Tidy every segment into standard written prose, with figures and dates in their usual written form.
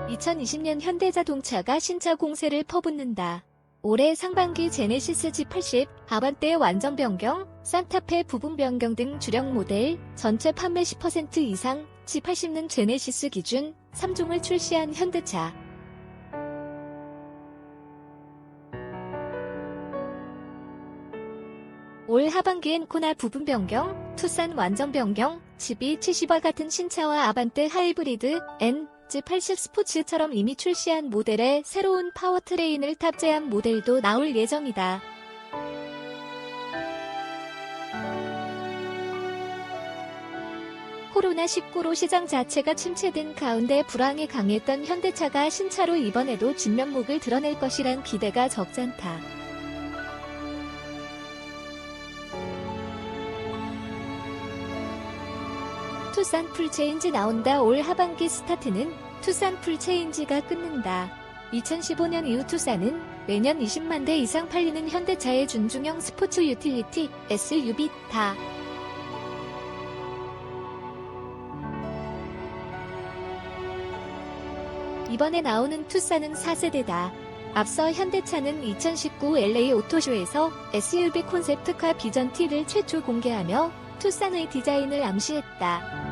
2020년 현대자동차가 신차 공세를 퍼붓는다. 올해 상반기 제네시스 G80, 아반떼 완전 변경, 산타페 부분 변경 등 주력 모델 전체 판매 10% 이상, G80는 제네시스 기준 3종을 출시한 현대차. 올 하반기엔 코나 부분 변경, 투싼 완전 변경, GV70와 같은 신차와 아반떼 하이브리드, N, G80 스포츠처럼 이미 출시한 모델에 새로운 파워트레인을 탑재한 모델도 나올 예정이다. 코로나19로 시장 자체가 침체된 가운데 불황이 강했던 현대차가 신차로 이번에도 진면목을 드러낼 것이란 기대가 적잖다. 투싼 풀체인지 나온다. 올 하반기 스타트는 투싼 풀체인지가 끊는다. 2015년 이후 투싼은 매년 20만 대 이상 팔리는 현대차의 준중형 스포츠 유틸리티 SUV다. 이번에 나오는 투싼은 4세대다. 앞서 현대차는 2019 LA 오토쇼에서 SUV 콘셉트카 비전 T를 최초 공개하며 투싼의 디자인을 암시했다.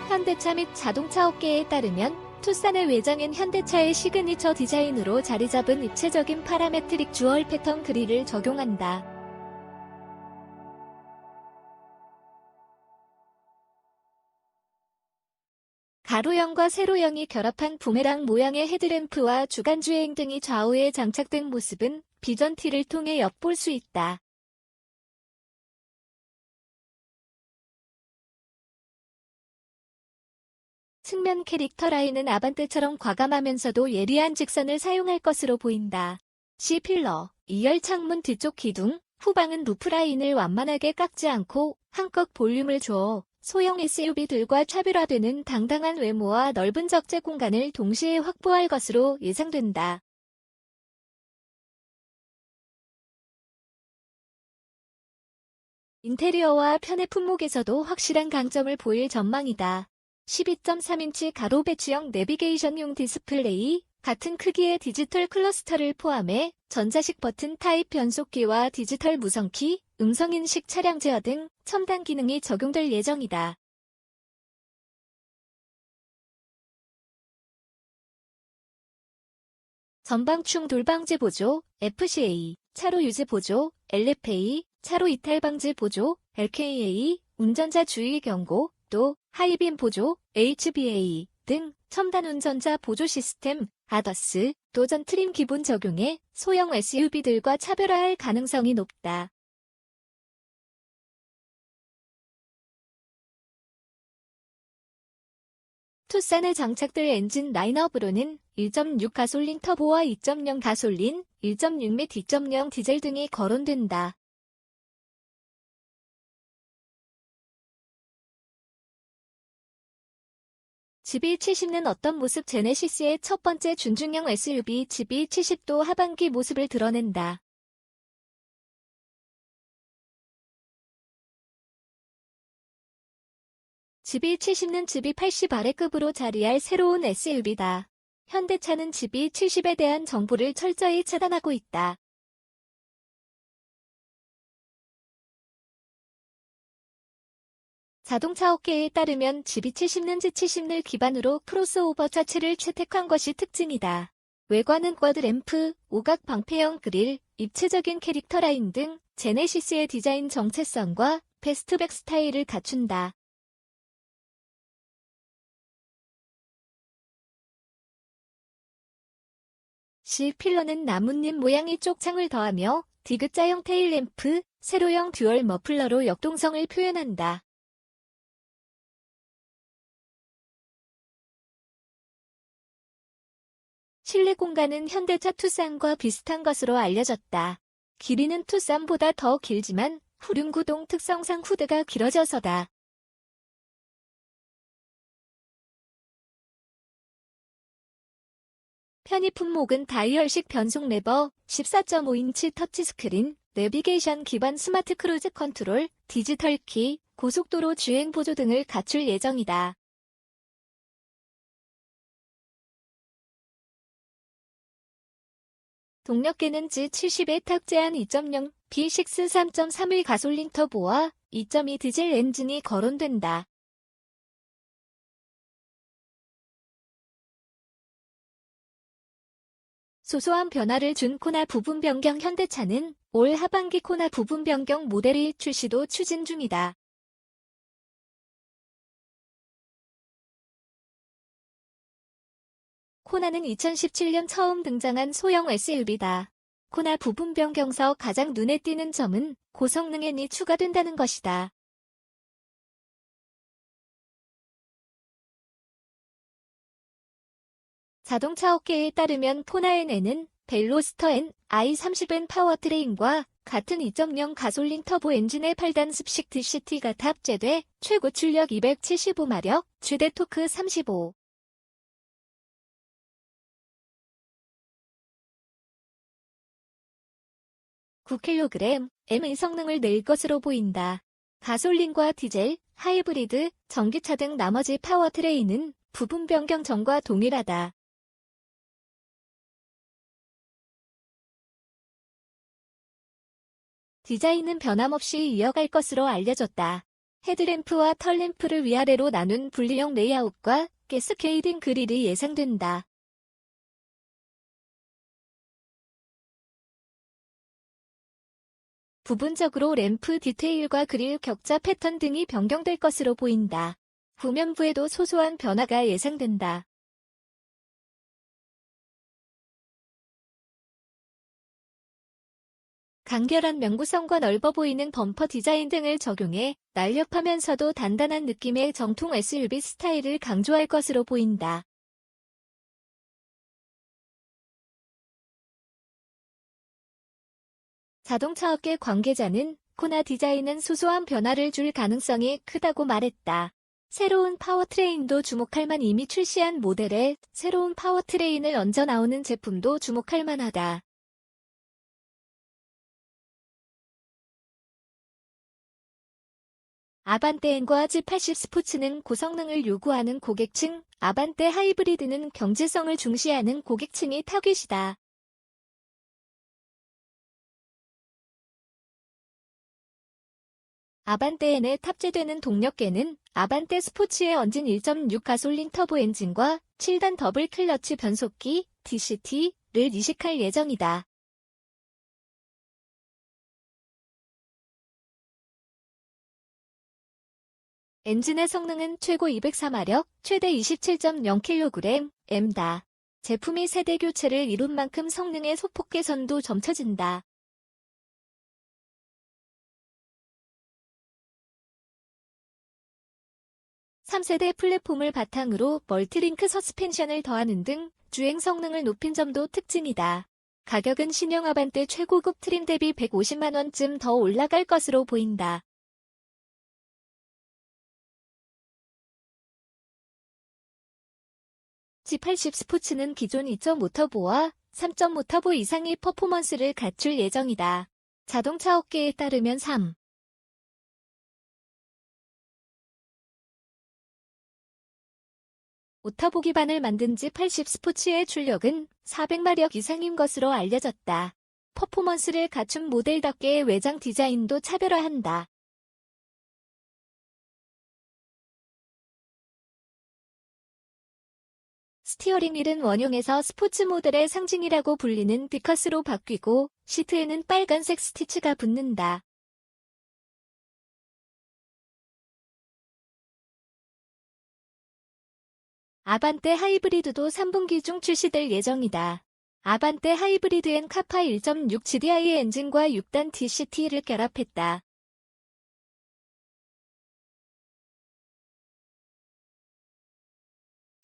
현대차 및 자동차 업계에 따르면 투싼의 외장엔 현대차의 시그니처 디자인으로 자리잡은 입체적인 파라메트릭 주얼 패턴 그릴을 적용한다. 가로형과 세로형이 결합한 부메랑 모양의 헤드램프와 주간주행 등이 좌우에 장착된 모습은 비전 T를 통해 엿볼 수 있다. 측면 캐릭터 라인은 아반떼처럼 과감하면서도 예리한 직선을 사용할 것으로 보인다. C필러, 2열 창문 뒤쪽 기둥, 후방은 루프 라인을 완만하게 깎지 않고 한껏 볼륨을 줘 소형 SUV들과 차별화되는 당당한 외모와 넓은 적재 공간을 동시에 확보할 것으로 예상된다. 인테리어와 편의 품목에서도 확실한 강점을 보일 전망이다. 12.3인치 가로 배치형 내비게이션용 디스플레이, 같은 크기의 디지털 클러스터를 포함해 전자식 버튼 타입 변속기와 디지털 무선키, 음성인식 차량 제어 등 첨단 기능이 적용될 예정이다. 전방충 돌방지 보조, FCA, 차로 유지 보조, LFA, 차로 이탈 방지 보조, LKA, 운전자 주의 경고, 또 하이빔 보조, HBA 등 첨단 운전자 보조 시스템, ADAS, 도전 트림 기본 적용해 소형 SUV들과 차별화할 가능성이 높다. 투싼에 장착될 엔진 라인업으로는 1.6 가솔린 터보와 2.0 가솔린, 1.6 및 2.0 디젤 등이 거론된다. GV70는 어떤 모습? 제네시스의 첫 번째 준중형 SUV GV70도 하반기 모습을 드러낸다. GV70는 GV80 아래급으로 자리할 새로운 SUV다. 현대차는 GV70에 대한 정보를 철저히 차단하고 있다. 자동차 업계에 따르면 GV70는 G70을 기반으로 크로스오버 자체를 채택한 것이 특징이다. 외관은 쿼드램프, 오각 방패형 그릴, 입체적인 캐릭터 라인 등 제네시스의 디자인 정체성과 패스트백 스타일을 갖춘다. C필러는 나뭇잎 모양의 쪽창을 더하며 디귿자형 테일램프, 세로형 듀얼 머플러로 역동성을 표현한다. 실내 공간은 현대차 투싼과 비슷한 것으로 알려졌다. 길이는 투싼보다 더 길지만 후륜구동 특성상 후드가 길어져서다. 편의 품목은 다이얼식 변속 레버, 14.5인치 터치스크린, 내비게이션 기반 스마트 크루즈 컨트롤, 디지털 키, 고속도로 주행 보조 등을 갖출 예정이다. 동력계는 G70에 탑재한 2.0 V6 3.31 가솔린 터보와 2.2 디젤 엔진이 거론된다. 소소한 변화를 준 코나 부분 변경. 현대차는 올 하반기 코나 부분 변경 모델의 출시도 추진 중이다. 코나는 2017년 처음 등장한 소형 SUV다. 코나 부분 변경서 가장 눈에 띄는 점은 고성능 N이 추가된다는 것이다. 자동차 업계에 따르면 코나 N에는 벨로스터 N, i30N 파워트레인과 같은 2.0 가솔린 터보 엔진의 8단 습식 DCT가 탑재돼 최고 출력 275마력, 최대 토크 35. 9kg의 성능을 낼 것으로 보인다. 가솔린과 디젤, 하이브리드, 전기차 등 나머지 파워트레인은 부분 변경 전과 동일하다. 디자인은 변함없이 이어갈 것으로 알려졌다. 헤드램프와 털램프를 위아래로 나눈 분리형 레이아웃과 가스케이딩 그릴이 예상된다. 부분적으로 램프 디테일과 그릴 격자 패턴 등이 변경될 것으로 보인다. 후면부에도 소소한 변화가 예상된다. 간결한 명구성과 넓어 보이는 범퍼 디자인 등을 적용해 날렵하면서도 단단한 느낌의 정통 SUV 스타일을 강조할 것으로 보인다. 자동차 업계 관계자는 코나 디자인은 소소한 변화를 줄 가능성이 크다고 말했다. 새로운 파워트레인도 주목할 만 이미 출시한 모델에 새로운 파워트레인을 얹어 나오는 제품도 주목할 만하다. 아반떼 N과 G80 스포츠는 고성능을 요구하는 고객층, 아반떼 하이브리드는 경제성을 중시하는 고객층이 타깃이다. 아반떼 N에 탑재되는 동력계는 아반떼 스포츠에 얹은 1.6 가솔린 터보 엔진과 7단 더블 클러치 변속기 DCT를 이식할 예정이다. 엔진의 성능은 최고 204마력, 최대 27.0kgm다. 제품이 세대 교체를 이룬 만큼 성능의 소폭 개선도 점쳐진다. (3세대) 플랫폼을 바탕으로 멀티링크 서스펜션을 더하는 등 주행 성능을 높인 점도 특징이다. 가격은 신형 아반떼 최고급 트림 대비 150만원쯤 더 올라갈 것으로 보인다. G80 스포츠는 기존 2.5 터보와 3.5 터보 이상의 퍼포먼스를 갖출 예정이다. 자동차 업계에 따르면 3. 5터보 기반을 만든 G80 스포츠의 출력은 400마력 이상인 것으로 알려졌다. 퍼포먼스를 갖춘 모델답게 외장 디자인도 차별화한다. 스티어링 휠은 원형에서 스포츠 모델의 상징이라고 불리는 비커스로 바뀌고 시트에는 빨간색 스티치가 붙는다. 아반떼 하이브리드도 3분기 중 출시될 예정이다. 아반떼 하이브리드엔 카파 1.6 GDI 엔진과 6단 DCT를 결합했다.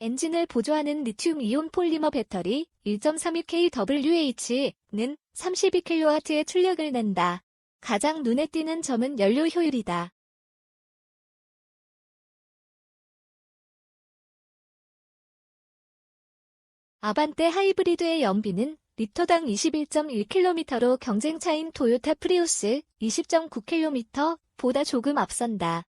엔진을 보조하는 리튬이온 폴리머 배터리 1.32kWh는 32kW의 출력을 낸다. 가장 눈에 띄는 점은 연료 효율이다. 아반떼 하이브리드의 연비는 리터당 21.1km로 경쟁차인 토요타 프리우스 20.9km보다 조금 앞선다.